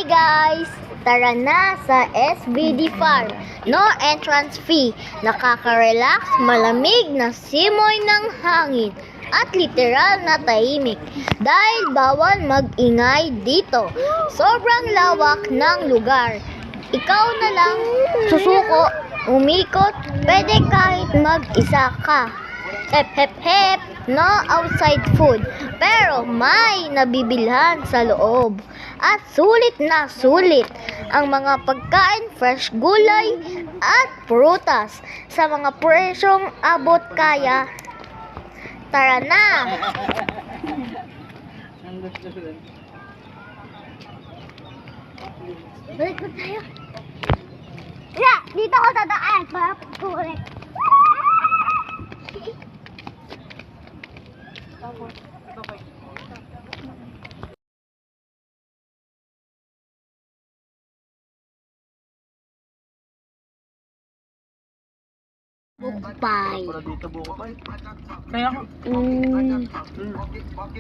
Hi guys! Tara na sa SBD Farm. No entrance fee. Nakaka-relax, malamig na simoy ng hangin at literal na tahimik. Dahil bawal mag-ingay dito. Sobrang lawak ng lugar. Ikaw na lang susuko, umikot, pwede kahit mag-isa ka. Hep hep hep, no outside food, pero may nabibilhan sa loob. At sulit na sulit ang mga pagkain, fresh gulay at prutas sa mga presyong abot kaya. Tara na! Balik na tayo. Dito ako dadaan para pagkulit. Bukpay. Kaya